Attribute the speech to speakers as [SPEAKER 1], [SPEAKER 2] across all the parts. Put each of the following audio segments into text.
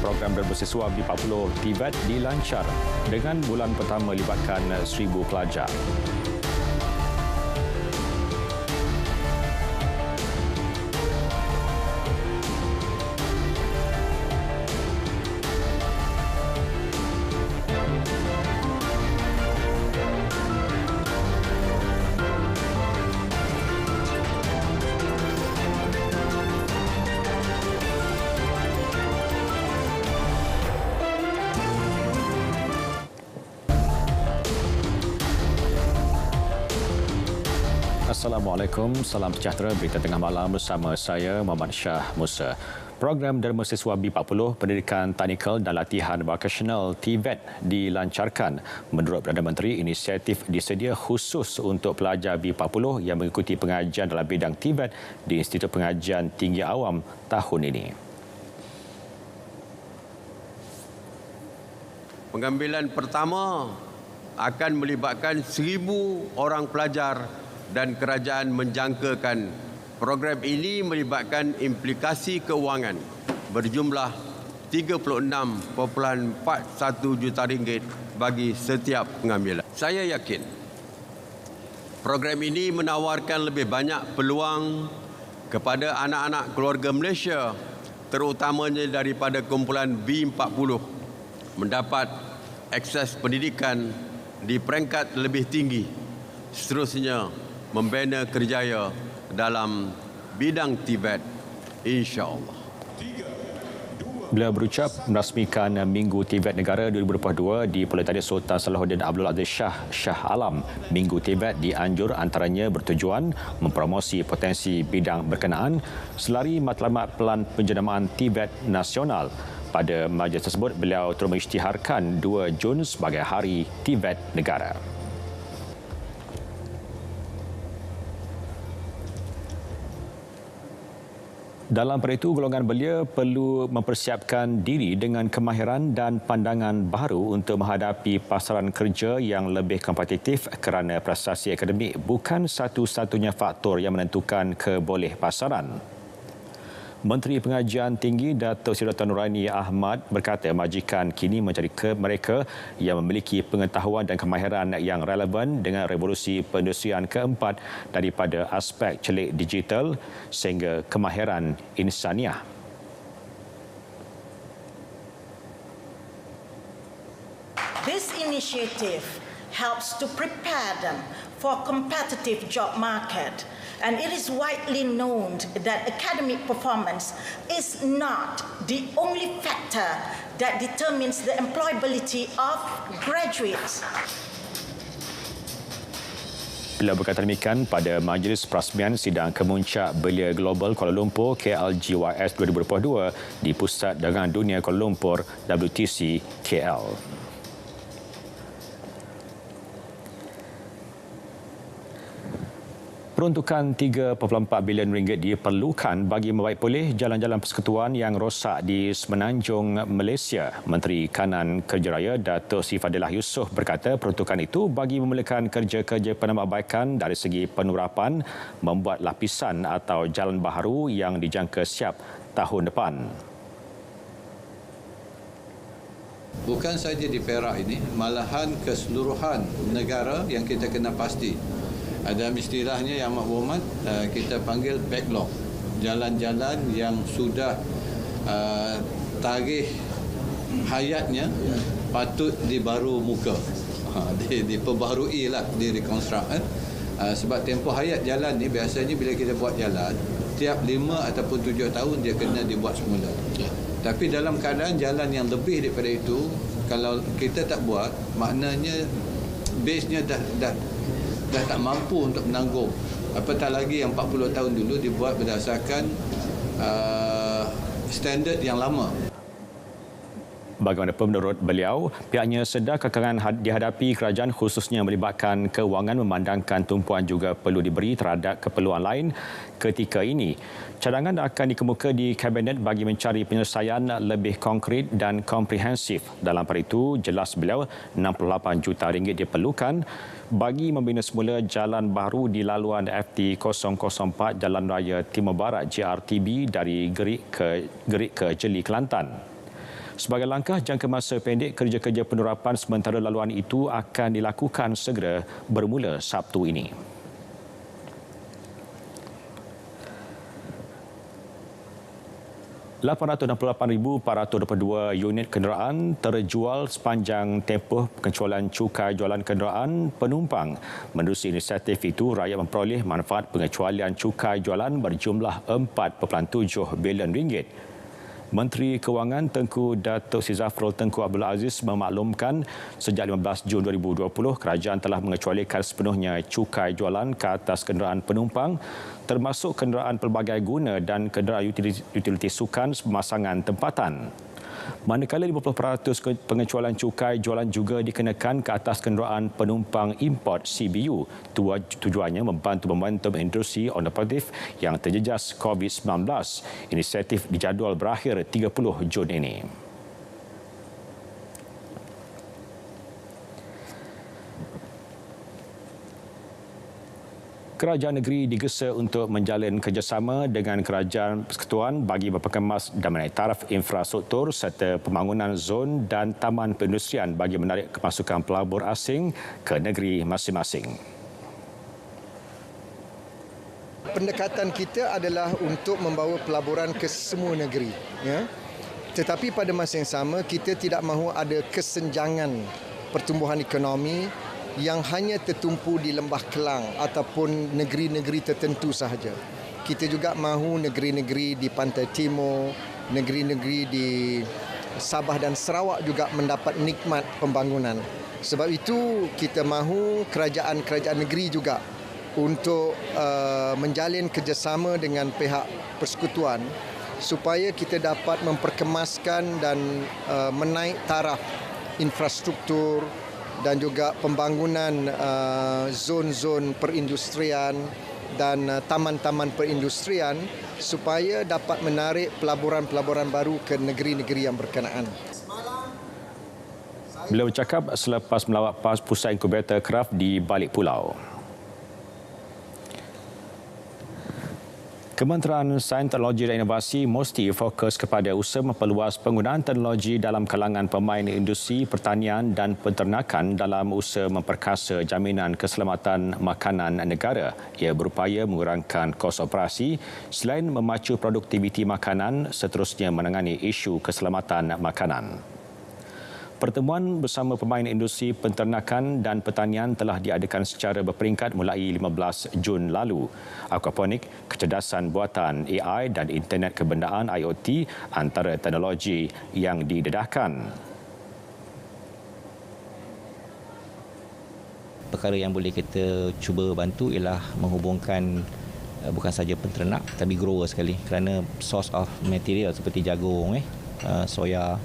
[SPEAKER 1] program bersiswa B40 TVET dilancar dengan bulan pertama melibatkan 1,000 pelajar. Assalamualaikum, salam sejahtera. Berita tengah malam bersama saya, Muhammad Shah Musa. Program Derma Siswa B40 Pendidikan Teknikal dan Latihan Vokasional TVET dilancarkan. Menurut Perdana Menteri, inisiatif disedia khusus untuk pelajar B40 yang mengikuti pengajian dalam bidang TVET di Institut Pengajian Tinggi Awam tahun ini.
[SPEAKER 2] Pengambilan pertama akan melibatkan 1,000 orang pelajar dan kerajaan menjangkakan program ini melibatkan implikasi keuangan berjumlah RM36.41 juta bagi setiap pengambilan. Saya yakin program ini menawarkan lebih banyak peluang kepada anak-anak keluarga Malaysia, terutamanya daripada kumpulan B40, mendapat akses pendidikan di peringkat lebih tinggi, seterusnya membina kerjaya dalam bidang TVET, insya-Allah.
[SPEAKER 1] Beliau berucap merasmikan Minggu TVET Negara 2022 di Pulai Sultan Salahuddin Abdul Aziz Shah Alam. Minggu TVET dianjur antaranya bertujuan mempromosi potensi bidang berkenaan selari matlamat Pelan Penjenamaan TVET Nasional. Pada majlis tersebut, beliau turut mengisytiharkan 2 Jun sebagai Hari TVET Negara. Dalam perkara itu, golongan belia perlu mempersiapkan diri dengan kemahiran dan pandangan baru untuk menghadapi pasaran kerja yang lebih kompetitif kerana prestasi akademik bukan satu-satunya faktor yang menentukan kebolehpasaran. Menteri Pengajian Tinggi Datuk Seri Dr. Nuraini Ahmad berkata majikan kini mencari mereka yang memiliki pengetahuan dan kemahiran yang relevan dengan revolusi perindustrian keempat daripada aspek celik digital sehingga kemahiran insaniah.
[SPEAKER 3] This initiative helps to prepare them for competitive job market. And it is widely known that academic performance is not the only factor that determines the employability of graduates.
[SPEAKER 1] Beliau berkata demikian pada majlis perasmian sidang kemuncak Belia Global Kuala Lumpur KLGYS 2022 di Pusat Dagangan Dunia Kuala Lumpur WTC KL. Peruntukan RM3.4 bilion diperlukan bagi membaik pulih jalan-jalan persekutuan yang rosak di Semenanjung Malaysia. Menteri Kanan Kerja Raya Datuk Sri Fadilah Yusof berkata peruntukan itu bagi memulakan kerja-kerja penambahbaikan dari segi penurapan, membuat lapisan atau jalan baharu yang dijangka siap tahun depan.
[SPEAKER 4] Bukan saja di Perak ini, malahan keseluruhan negara yang kita kena pasti. Ada istilahnya yang maklumat kita panggil backlog. Jalan-jalan yang sudah tarikh hayatnya patut dibaru muka. Diperbaharui lah, direkonstruk. Sebab tempoh hayat jalan ni biasanya bila kita buat jalan, tiap 5 ataupun 7 tahun dia kena dibuat semula. Tapi dalam keadaan jalan yang lebih daripada itu, kalau kita tak buat, maknanya base-nya dah tak mampu untuk menanggung. Apatah lagi yang 40 tahun dulu dibuat berdasarkan standard yang lama.
[SPEAKER 1] Bagaimanapun menurut beliau, pihaknya sedar kekangan dihadapi kerajaan khususnya melibatkan kewangan memandangkan tumpuan juga perlu diberi terhadap keperluan lain ketika ini. Cadangan akan dikemuka di Kabinet bagi mencari penyelesaian lebih konkret dan komprehensif. Dalam perkara itu, jelas beliau RM68 juta diperlukan bagi membina semula jalan baru di laluan FT004 Jalan Raya Timur Barat JRTB dari Gerik ke Jeli, Kelantan. Sebagai langkah jangka masa pendek, kerja-kerja penerapan sementara laluan itu akan dilakukan segera bermula Sabtu ini. ...868,422 unit kenderaan terjual sepanjang tempoh pengecualian cukai jualan kenderaan penumpang. Menerusi inisiatif itu, rakyat memperoleh manfaat pengecualian cukai jualan berjumlah RM4.7 bilion. Menteri Kewangan Tengku Datuk Seri Zafrul Tengku Abdul Aziz memaklumkan sejak 15 Jun 2020 kerajaan telah mengecualikan sepenuhnya cukai jualan ke atas kenderaan penumpang termasuk kenderaan pelbagai guna dan kenderaan utiliti sukan pemasangan tempatan. Manakala 50% pengecualian cukai jualan juga dikenakan ke atas kenderaan penumpang import CBU. Tujuannya membantu momentum industri otomotif yang terjejas COVID-19. Inisiatif dijadual berakhir 30 Jun ini. Kerajaan negeri digesa untuk menjalin kerjasama dengan kerajaan persekutuan bagi berkemas dan menaik taraf infrastruktur serta pembangunan zon dan taman perindustrian bagi menarik kemasukan pelabur asing ke negeri masing-masing.
[SPEAKER 5] Pendekatan kita adalah untuk membawa pelaburan ke semua negeri, ya. Tetapi pada masa yang sama kita tidak mahu ada kesenjangan pertumbuhan ekonomi yang hanya tertumpu di Lembah Kelang ataupun negeri-negeri tertentu sahaja. Kita juga mahu negeri-negeri di Pantai Timur, negeri-negeri di Sabah dan Sarawak juga mendapat nikmat pembangunan. Sebab itu kita mahu kerajaan-kerajaan negeri juga untuk menjalin kerjasama dengan pihak persekutuan supaya kita dapat memperkemaskan dan menaik taraf infrastruktur dan juga pembangunan zon-zon perindustrian dan taman-taman perindustrian supaya dapat menarik pelaburan-pelaburan baru ke negeri-negeri yang berkenaan.
[SPEAKER 1] Beliau bercakap selepas melawat pusat inkubator kraft di balik pulau. Kementerian Sains, Teknologi dan Inovasi mesti fokus kepada usaha memperluas penggunaan teknologi dalam kalangan pemain industri pertanian dan penternakan dalam usaha memperkasa jaminan keselamatan makanan negara. Ia berupaya mengurangkan kos operasi selain memacu produktiviti makanan, seterusnya menangani isu keselamatan makanan. Pertemuan bersama pemain industri penternakan dan pertanian telah diadakan secara berperingkat mulai 15 Jun lalu. Aquaponik, kecerdasan buatan AI dan internet kebendaan IoT antara teknologi yang didedahkan.
[SPEAKER 6] Perkara yang boleh kita cuba bantu ialah menghubungkan bukan saja penternak tapi grower sekali, kerana source of material seperti jagung, soya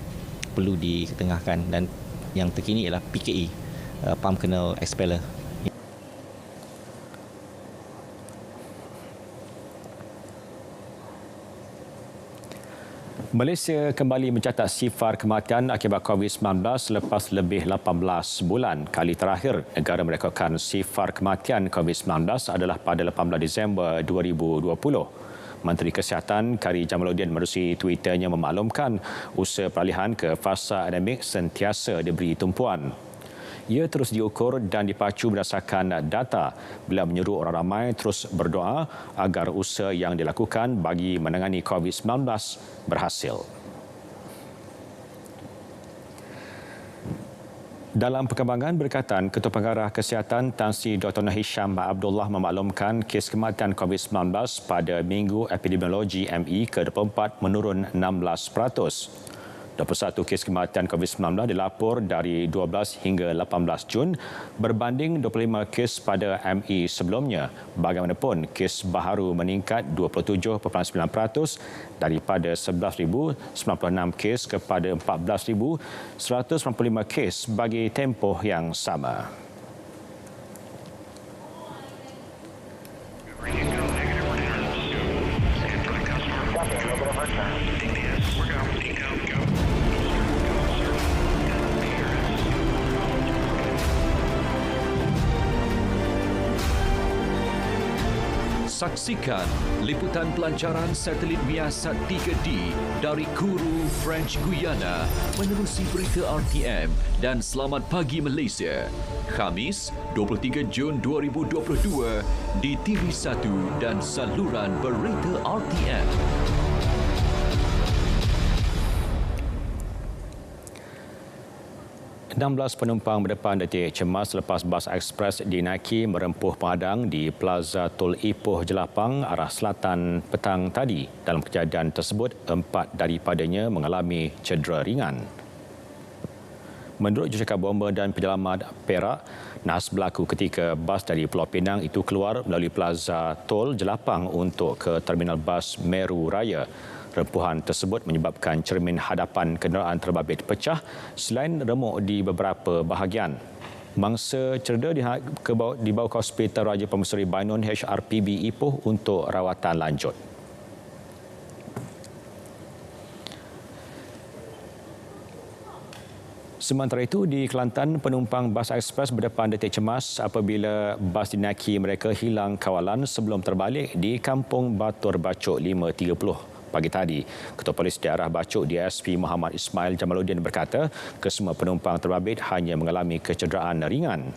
[SPEAKER 6] perlu diketengahkan, dan yang terkini ialah PKE, palm kernel expeller.
[SPEAKER 1] Malaysia kembali mencatat sifar kematian akibat COVID-19 selepas lebih 18 bulan. Kali terakhir negara merekodkan sifar kematian COVID-19 adalah pada 18 Disember 2020. Menteri Kesihatan Kari Jamaluddin menerusi Twitternya memaklumkan usaha peralihan ke fasa endemik sentiasa diberi tumpuan. Ia terus diukur dan dipacu berdasarkan data. Beliau menyuruh orang ramai terus berdoa agar usaha yang dilakukan bagi menangani COVID-19 berhasil. Dalam perkembangan berkaitan, Ketua Pengarah Kesihatan Tan Sri Dr. Hisham Abdullah memaklumkan kes kematian COVID-19 pada Minggu Epidemiologi ME ke-24 menurun 16%. 21 kes kematian COVID-19 dilapor dari 12 hingga 18 Jun berbanding 25 kes pada ME sebelumnya. Bagaimanapun, kes baharu meningkat 27.9% daripada 11,096 kes kepada 14,195 kes bagi tempoh yang sama.
[SPEAKER 7] Saksikan liputan pelancaran satelit Viasat 3D dari Kourou, French Guiana menerusi berita RTM dan Selamat Pagi Malaysia. Khamis, 23 Jun 2022 di TV1 dan saluran berita RTM.
[SPEAKER 1] Belas penumpang berdepan detik cemas selepas bas ekspres dinaiki merempuh padang di Plaza Tol Ipoh Jelapang arah selatan petang tadi. Dalam kejadian tersebut, 4 daripadanya mengalami cedera ringan. Menurut jurucakap bomba dan penyelamat Perak, nahas berlaku ketika bas dari Pulau Pinang itu keluar melalui Plaza Tol Jelapang untuk ke Terminal Bas Meru Raya. Rempuhan tersebut menyebabkan cermin hadapan kenderaan terbabit pecah selain remuk di beberapa bahagian. Mangsa cerda dibawa ke Hospital Raja Pemeseri Bainun HRPB Ipoh untuk rawatan lanjut. Sementara itu, di Kelantan, penumpang bas ekspres berdepan detik cemas apabila bas dinaiki mereka hilang kawalan sebelum terbalik di Kampung Batur Bacok 5.30 pagi tadi. Ketua Polis Daerah Bacok DSP Muhammad Ismail Jamaluddin berkata kesemua penumpang terbabit hanya mengalami kecederaan ringan.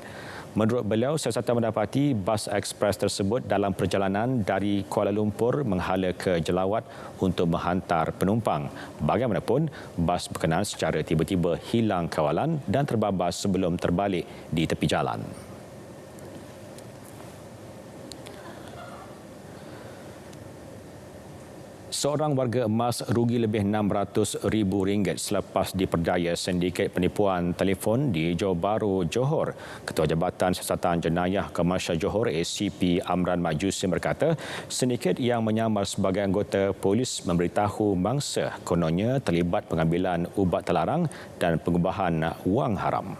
[SPEAKER 1] Menurut beliau, siasatan mendapati bas ekspres tersebut dalam perjalanan dari Kuala Lumpur menghala ke Jelawat untuk menghantar penumpang. Bagaimanapun, bas berkenaan secara tiba-tiba hilang kawalan dan terbabas sebelum terbalik di tepi jalan. Seorang warga emas rugi lebih RM600,000 selepas diperdaya sindiket penipuan telefon di Johor Bahru, Johor. Ketua Jabatan Siasatan Jenayah Komersial Johor ACP Amran Majusin berkata, sindiket yang menyamar sebagai anggota polis memberitahu mangsa kononnya terlibat pengambilan ubat terlarang dan pengubahan wang haram.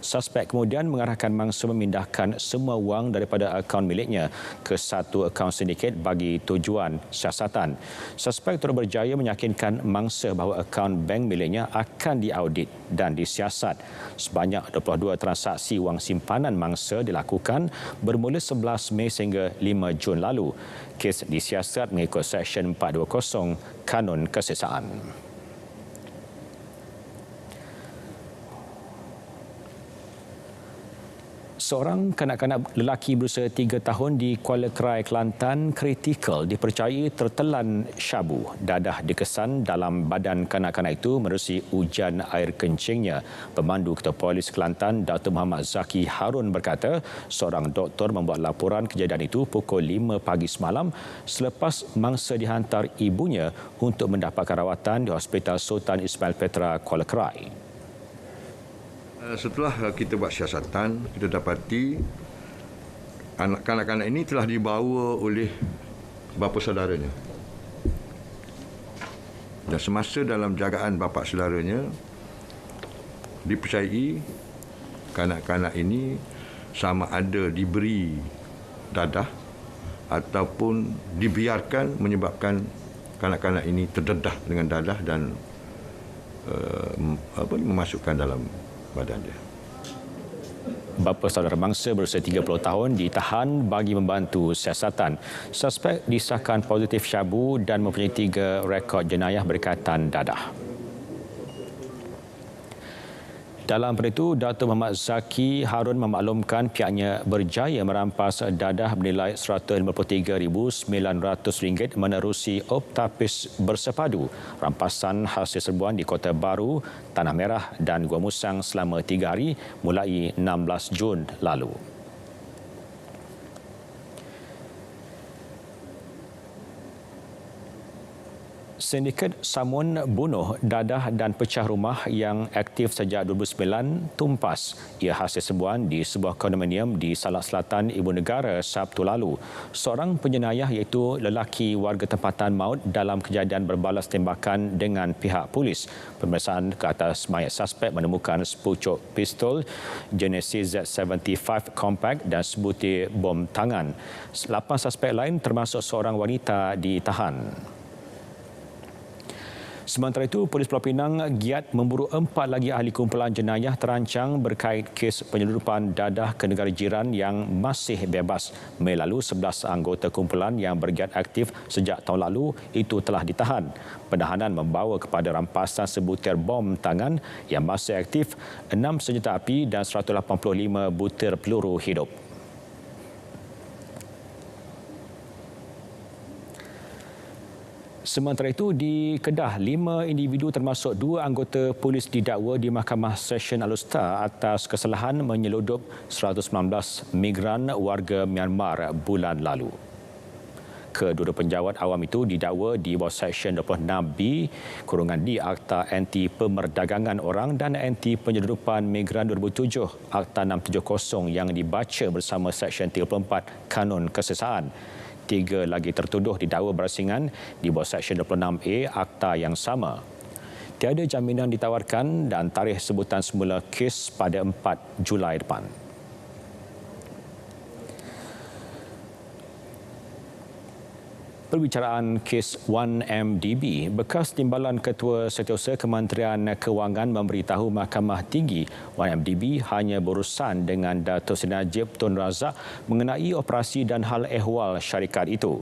[SPEAKER 1] Suspek kemudian mengarahkan mangsa memindahkan semua wang daripada akaun miliknya ke satu akaun sindiket bagi tujuan siasatan. Suspek terus berjaya meyakinkan mangsa bahawa akaun bank miliknya akan diaudit dan disiasat. Sebanyak 22 transaksi wang simpanan mangsa dilakukan bermula 11 Mei sehingga 5 Jun lalu. Kes disiasat mengikut Seksyen 420 Kanun Kesesaan. Seorang kanak-kanak lelaki berusia 3 tahun di Kuala Krai, Kelantan kritikal dipercayai tertelan syabu. Dadah dikesan dalam badan kanak-kanak itu menerusi hujan air kencingnya. Pemandu Ketua Polis Kelantan, Dr. Muhammad Zaki Harun berkata, seorang doktor membuat laporan kejadian itu pukul 5 pagi semalam selepas mangsa dihantar ibunya untuk mendapatkan rawatan di Hospital Sultan Ismail Petra, Kuala Krai.
[SPEAKER 8] Setelah kita buat siasatan, kita dapati kanak-kanak ini telah dibawa oleh bapa saudaranya. Dan semasa dalam jagaan bapa saudaranya, dipercayai kanak-kanak ini sama ada diberi dadah ataupun dibiarkan menyebabkan kanak-kanak ini terdedah dengan dadah dan memasukkan dalam badan dia.
[SPEAKER 1] Bapa saudara mangsa berusia 30 tahun ditahan bagi membantu siasatan. Suspek disahkan positif syabu dan mempunyai 3 rekod jenayah berkaitan dadah. Dalam itu, Datuk Muhammad Zaki Harun memaklumkan pihaknya berjaya merampas dadah bernilai RM153,900 menerusi Optapis Bersepadu. Rampasan hasil serbuan di Kota Baru, Tanah Merah dan Gua Musang selama 3 hari mulai 16 Jun lalu. Sindiket samun bunuh, dadah dan pecah rumah yang aktif sejak 2009 tumpas. Ia hasil serbuan di sebuah kondominium di Salak Selatan Ibu Negara Sabtu lalu. Seorang penjenayah iaitu lelaki warga tempatan maut dalam kejadian berbalas tembakan dengan pihak polis. Pemeriksaan ke atas mayat suspek menemukan sepucuk pistol Genesis Z75 compact dan sebutir bom tangan. 8 suspek lain termasuk seorang wanita ditahan. Sementara itu, Polis Pulau Pinang giat memburu 4 lagi ahli kumpulan jenayah terancang berkait kes penyeludupan dadah ke negara jiran yang masih bebas. Mei lalu, 11 anggota kumpulan yang bergiat aktif sejak tahun lalu itu telah ditahan. Penahanan membawa kepada rampasan sebutir bom tangan yang masih aktif, 6 senjata api dan 185 butir peluru hidup. Sementara itu, di Kedah, 5 individu termasuk 2 anggota polis didakwa di Mahkamah Session Alustar atas kesalahan menyeludup 119 migran warga Myanmar bulan lalu. Kedua-dua penjawat awam itu didakwa di bawah Seksyen 26B /D Akta Anti Pemerdagangan Orang dan Anti Penyeludupan Migran 2007 Akta 670 yang dibaca bersama Seksyen 34 Kanun Kesesaan. 3 lagi tertuduh didakwa berasingan di bawah Seksyen 26A Akta yang sama. Tiada jaminan ditawarkan dan tarikh sebutan semula kes pada 4 Julai depan. Perbicaraan kes 1MDB, bekas Timbalan Ketua Setiausaha Kementerian Kewangan memberitahu Mahkamah Tinggi 1MDB hanya berurusan dengan Datuk Seri Najib Tun Razak mengenai operasi dan hal ehwal syarikat itu.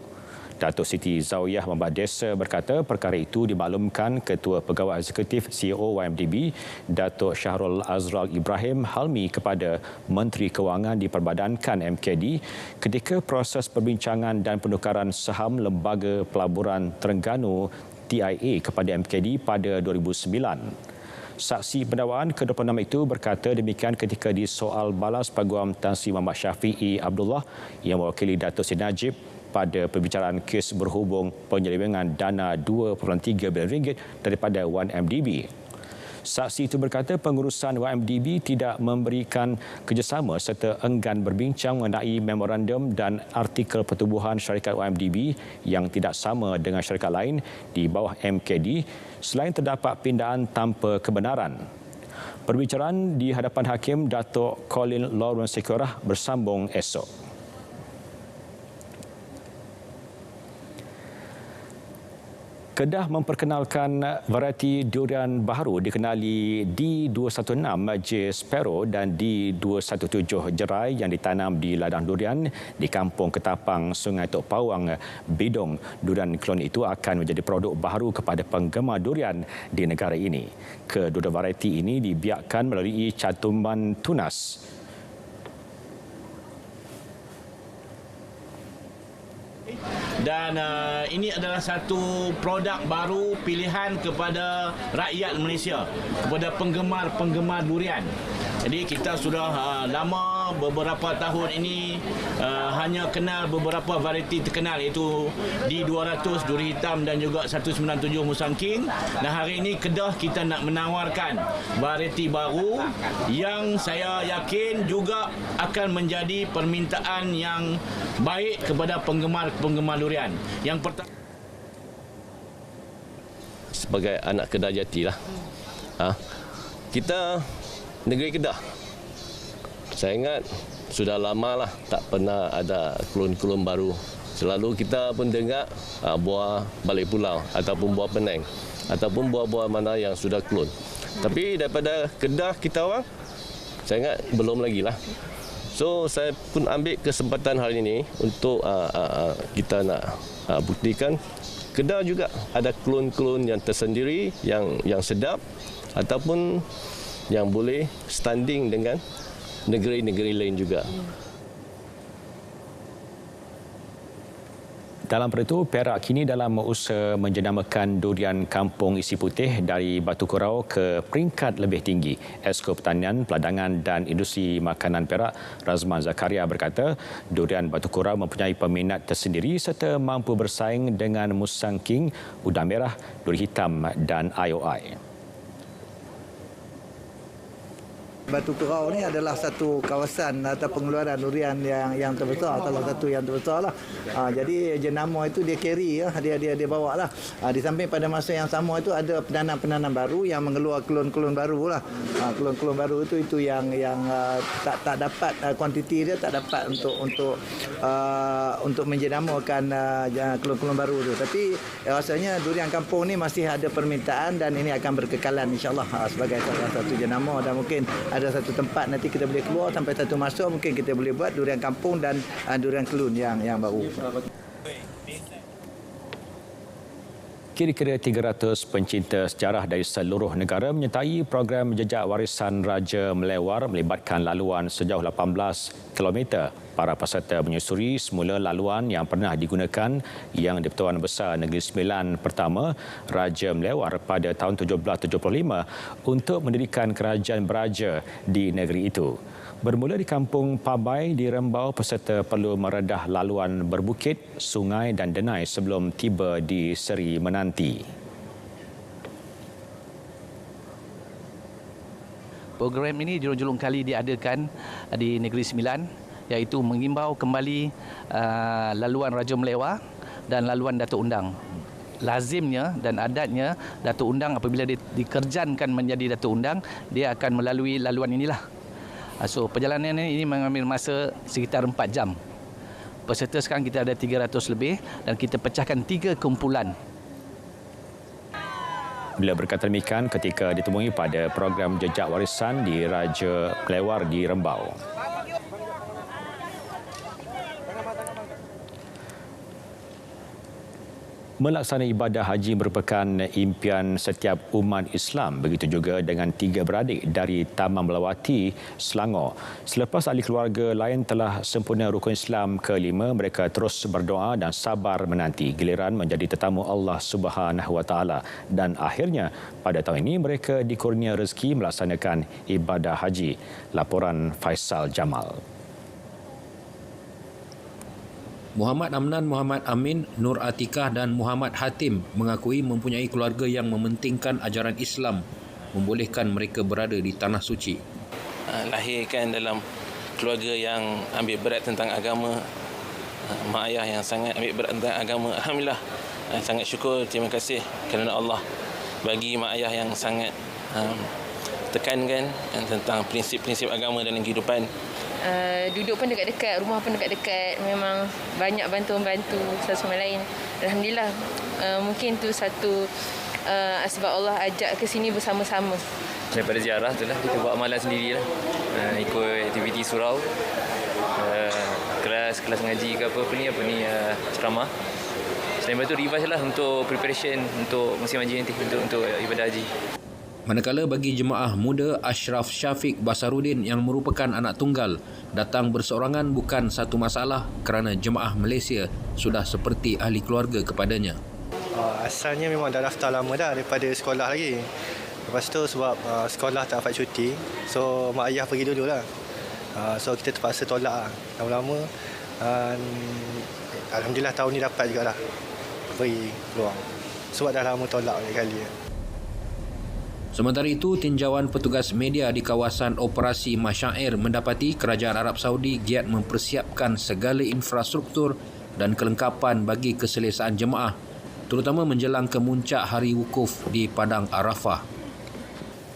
[SPEAKER 1] Datuk Siti Zawiyah Membadesa berkata perkara itu dimaklumkan Ketua Pegawai Eksekutif CEO YMDB Datuk Syahrul Azral Ibrahim Halmi kepada Menteri Kewangan diperbadankan MKD ketika proses perbincangan dan penukaran saham Lembaga Pelaburan Terengganu TIA kepada MKD pada 2009. Saksi pendakwaan ke-26 itu berkata demikian ketika disoal balas Peguam Tan Sri Muhammad Syafiee Abdullah yang mewakili Datuk Seri Najib pada perbicaraan kes berhubung penyelewengan dana RM2.3 bilion daripada 1MDB. Saksi itu berkata pengurusan 1MDB tidak memberikan kerjasama serta enggan berbincang mengenai memorandum dan artikel pertubuhan syarikat 1MDB yang tidak sama dengan syarikat lain di bawah MKD selain terdapat pindaan tanpa kebenaran. Perbicaraan di hadapan Hakim Datuk Colin Lawrence Sekurah bersambung esok. Kedah memperkenalkan varieti durian baharu dikenali D216 J. Sparrow dan D217 Jerai yang ditanam di ladang durian di Kampung Ketapang, Sungai Tok Pawang, Bidong. Durian klon itu akan menjadi produk baharu kepada penggemar durian di negara ini. Kedua varieti ini dibiakkan melalui cantuman tunas.
[SPEAKER 9] Dan ini adalah satu produk baru pilihan kepada rakyat Malaysia, kepada penggemar-penggemar durian. Jadi kita sudah lama beberapa tahun ini hanya kenal beberapa varieti terkenal iaitu D200 duri hitam dan juga 197 Musang King. Dan hari ini Kedah kita nak menawarkan varieti baru yang saya yakin juga akan menjadi permintaan yang baik kepada penggemar-penggemar durian. Yang pertama,
[SPEAKER 10] sebagai anak Kedah Jati lah. Kita negeri Kedah, saya ingat sudah lama lah tak pernah ada klon-klon baru. Selalu kita pun dengar buah balik pulau ataupun buah Penang ataupun buah-buah mana yang sudah klon. Tapi daripada Kedah kita orang, saya ingat belum lagi lah. So saya pun ambil kesempatan hari ini untuk kita nak buktikan Kedah juga ada klon-klon yang tersendiri, yang sedap ataupun yang boleh standing dengan negeri-negeri lain juga.
[SPEAKER 1] Dalam itu, Perak kini dalam usaha menjenamakan durian kampung isi putih dari Batu Kurau ke peringkat lebih tinggi. Esko Pertanian, Peladangan dan Industri Makanan Perak, Razman Zakaria berkata, durian Batu Kurau mempunyai peminat tersendiri serta mampu bersaing dengan Musang King, udang merah, duri hitam dan IOI.
[SPEAKER 11] Batu Kerau ni adalah satu kawasan atau pengeluaran durian yang terbesar, salah satu yang terbesar lah. Jadi jenama itu dia carry ya, dia bawa lah. Di samping pada masa yang sama itu ada penanam baru yang mengeluar klon-klon baru lah. Klon-klon baru itu yang tak dapat kuantiti dia tak dapat untuk menjenamakan klon-klon baru tu. Tapi rasanya durian kampung ni masih ada permintaan dan ini akan berkekalan insya-Allah sebagai salah satu jenama, dan mungkin ada satu tempat nanti kita boleh keluar sampai satu masa mungkin kita boleh buat durian kampung dan durian kelun yang baru.
[SPEAKER 1] Kira-kira 300 pencinta sejarah dari seluruh negara menyertai program jejak warisan Raja Melewar melibatkan laluan sejauh 18 km. Para peserta menyusuri semula laluan yang pernah digunakan yang di-Pertuan Besar Negeri Sembilan pertama Raja Melewar pada tahun 1775 untuk mendirikan kerajaan beraja di negeri itu. Bermula di Kampung Pabai di Rembau, peserta perlu meredah laluan berbukit, sungai dan denai sebelum tiba di Seri Menanti.
[SPEAKER 12] Program ini julung-julung kali diadakan di Negeri Sembilan, iaitu mengimbau kembali laluan Raja Melewar dan laluan Datuk Undang. Lazimnya dan adatnya Datuk Undang apabila dikerjankan menjadi Datuk Undang, dia akan melalui laluan inilah. So perjalanan ini mengambil masa sekitar 4 jam. Peserta sekarang kita ada 300 lebih dan kita pecahkan 3 kumpulan.
[SPEAKER 1] Bila berkata demikian ketika ditemui pada program jejak warisan di Raja Melewar di Rembau. Melaksanakan ibadah haji merupakan impian setiap umat Islam. Begitu juga dengan 3 beradik dari Taman Melawati, Selangor. Selepas ahli keluarga lain telah sempurna rukun Islam ke-5, mereka terus berdoa dan sabar menanti giliran menjadi tetamu Allah Subhanahu Wa Taala. Dan akhirnya pada tahun ini mereka dikurnia rezeki melaksanakan ibadah haji. Laporan Faisal Jamal.
[SPEAKER 13] Muhammad Amnan, Muhammad Amin, Nur Atikah dan Muhammad Hatim mengakui mempunyai keluarga yang mementingkan ajaran Islam, membolehkan mereka berada di Tanah Suci.
[SPEAKER 14] Lahirkan dalam keluarga yang ambil berat tentang agama, mak ayah yang sangat ambil berat tentang agama. Alhamdulillah, sangat syukur, terima kasih kerana Allah bagi mak ayah yang sangat tekankan tentang prinsip-prinsip agama dalam kehidupan.
[SPEAKER 15] Duduk pun dekat-dekat, rumah pun dekat-dekat, memang banyak bantu-membantu satu sama lain. Alhamdulillah, mungkin tu satu sebab Allah ajak ke sini bersama-sama.
[SPEAKER 16] Daripada ziarah tu lah, kita buat amalan sendirilah, ikut aktiviti surau, kelas ngaji ke apa ni ceramah. Selain itu revise lah untuk preparation untuk musim haji nanti, untuk ibadah haji.
[SPEAKER 13] Manakala bagi jemaah muda, Ashraf Syafiq Basaruddin yang merupakan anak tunggal datang berseorangan bukan satu masalah kerana jemaah Malaysia sudah seperti ahli keluarga kepadanya.
[SPEAKER 17] Asalnya memang dah daftar lama dah daripada sekolah lagi. Lepas tu sebab sekolah tak dapat cuti, so mak ayah pergi dululah. So kita terpaksa tolak lah. Lama-lama Alhamdulillah tahun ni dapat jugalah beri peluang. Sebab dah lama tolak kali.
[SPEAKER 13] Sementara itu, tinjauan petugas media di kawasan operasi Masyair mendapati kerajaan Arab Saudi giat mempersiapkan segala infrastruktur dan kelengkapan bagi keselesaan jemaah, terutama menjelang kemuncak hari wukuf di Padang Arafah.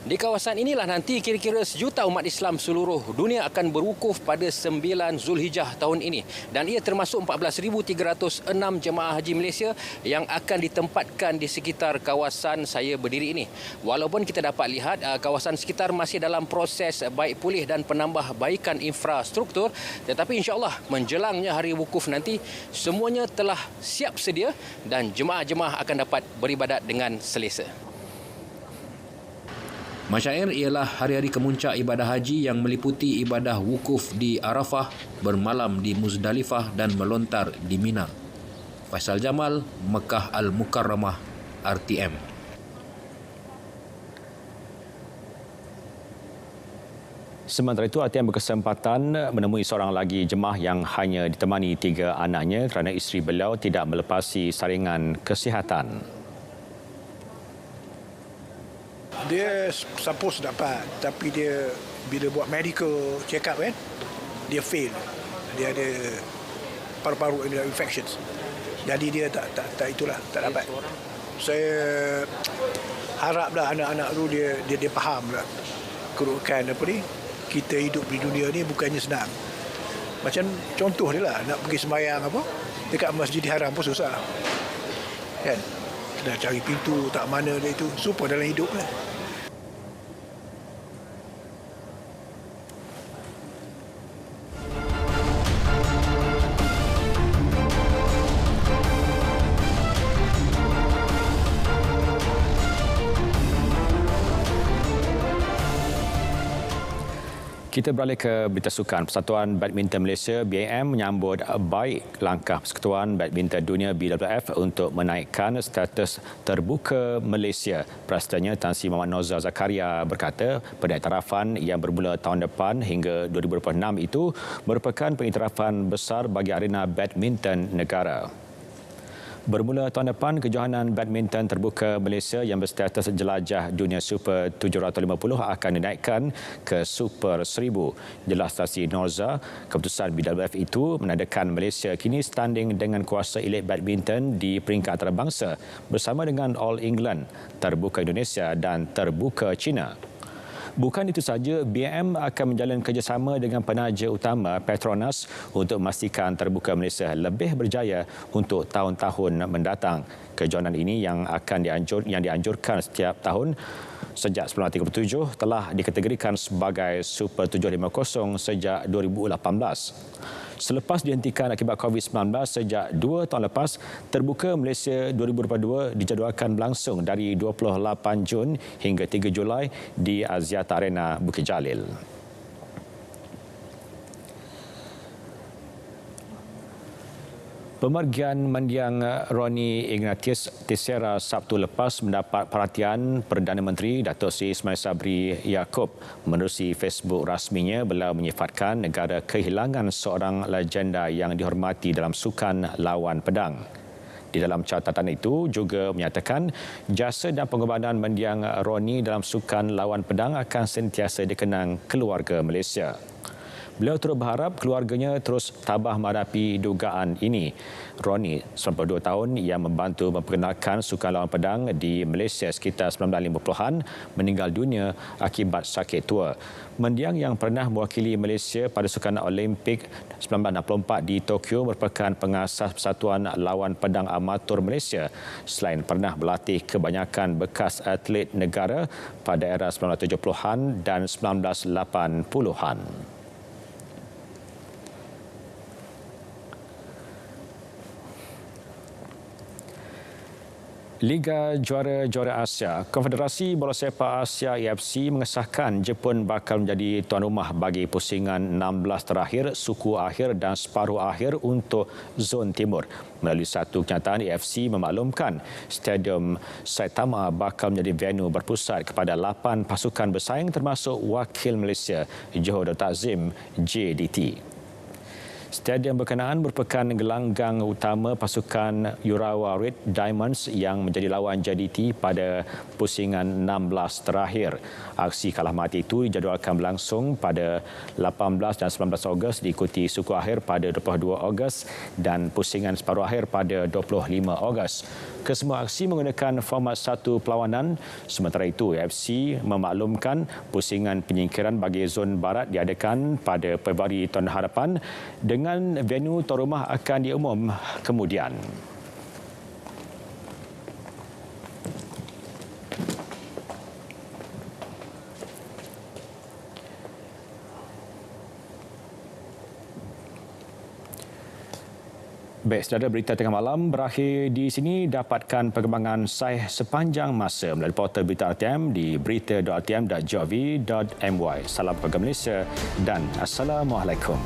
[SPEAKER 18] Di kawasan inilah nanti kira-kira 1 juta umat Islam seluruh dunia akan berwukuf pada 9 Zulhijjah tahun ini. Dan ia termasuk 14,306 jemaah haji Malaysia yang akan ditempatkan di sekitar kawasan saya berdiri ini. Walaupun kita dapat lihat kawasan sekitar masih dalam proses baik pulih dan penambahbaikan infrastruktur, tetapi insya-Allah menjelangnya hari wukuf nanti semuanya telah siap sedia dan jemaah-jemaah akan dapat beribadat dengan selesa.
[SPEAKER 13] Masyair ialah hari-hari kemuncak ibadah haji yang meliputi ibadah wukuf di Arafah, bermalam di Muzdalifah dan melontar di Mina. Faisal Jamal, Mekah Al-Mukarramah, RTM.
[SPEAKER 1] Sementara itu, RTM berkesempatan menemui seorang lagi jemaah yang hanya ditemani 3 anaknya kerana isteri beliau tidak melepasi saringan kesihatan.
[SPEAKER 19] Dia suppose dapat, tapi dia bila buat medical check up kan, dia fail. Dia ada paru-paru infections. Jadi dia tak dapat. Saya haraplah anak-anak tu dia faham lah kerukan apa ni. Kita hidup di dunia ni bukannya senang. Macam contoh dia lah, nak pergi sembahyang apa dekat Masjid Haram pun susah. Kan? Dah cari pintu tak mana dia itu. Supaya dalam hidup lah.
[SPEAKER 1] Kita beralih ke berita sukan. Persatuan Badminton Malaysia BAM menyambut baik langkah Persekutuan Badminton Dunia BWF untuk menaikkan status terbuka Malaysia. Prasatanya Tan Sri Muhammad Nozar Zakaria berkata pengiktirafan yang bermula tahun depan hingga 2026 itu merupakan pengiktirafan besar bagi arena badminton negara. Bermula tahun depan, kejohanan badminton terbuka Malaysia yang berstatus jelajah dunia Super 750 akan dinaikkan ke Super 1000. Jelas Tan Sri Nozar, keputusan BWF itu menandakan Malaysia kini standing dengan kuasa elit badminton di peringkat antarabangsa bersama dengan All England, Terbuka Indonesia dan Terbuka China. Bukan itu saja, BAM akan menjalin kerjasama dengan penaja utama Petronas untuk memastikan Terbuka Malaysia lebih berjaya untuk tahun-tahun mendatang. Kejohanan ini yang dianjurkan setiap tahun sejak 1937 telah dikategorikan sebagai Super 750 sejak 2018. Selepas dihentikan akibat COVID-19 sejak 2 tahun lepas, Terbuka Malaysia 2022 dijadualkan berlangsung dari 28 Jun hingga 3 Julai di Axiata Arena Bukit Jalil. Pemergian mendiang Roni Ignatius Tissera Sabtu lepas mendapat perhatian Perdana Menteri Datuk Seri Ismail Sabri Yaakob. Menerusi Facebook rasminya, beliau menyifatkan negara kehilangan seorang legenda yang dihormati dalam sukan lawan pedang. Di dalam catatan itu juga menyatakan jasa dan pengorbanan mendiang Roni dalam sukan lawan pedang akan sentiasa dikenang keluarga Malaysia. Beliau turut berharap keluarganya terus tabah menghadapi dugaan ini. Roni, 92 tahun yang membantu memperkenalkan sukan lawan pedang di Malaysia sekitar 1950-an, meninggal dunia akibat sakit tua. Mendiang yang pernah mewakili Malaysia pada Sukan Olimpik 1964 di Tokyo merupakan pengasas Persatuan Lawan Pedang Amatur Malaysia selain pernah berlatih kebanyakan bekas atlet negara pada era 1970-an dan 1980-an. Liga Juara Asia, Konfederasi Bola Sepak Asia AFC mengesahkan Jepun bakal menjadi tuan rumah bagi pusingan 16 terakhir, suku akhir dan separuh akhir untuk Zon Timur. Melalui satu kenyataan, AFC memaklumkan Stadium Saitama bakal menjadi venue berpusat kepada 8 pasukan bersaing termasuk wakil Malaysia Johor Darul Takzim JDT. Stadium berkenaan merupakan gelanggang utama pasukan Urawa Red Diamonds yang menjadi lawan JDT pada pusingan 16 terakhir. Aksi kalah mati itu dijadualkan berlangsung pada 18 dan 19 Ogos diikuti suku akhir pada 22 Ogos dan pusingan separuh akhir pada 25 Ogos. Kesemua aksi menggunakan format satu perlawanan. Sementara itu, AFC memaklumkan pusingan penyingkiran bagi Zon Barat diadakan pada Februari tahun hadapan dengan venue tuan rumah akan diumum kemudian. Baik, saudara, berita tengah malam berakhir di sini. Dapatkan perkembangan sahih sepanjang masa melalui portal berita RTM di berita.rtm.gov.my. Salam keluarga Malaysia dan Assalamualaikum.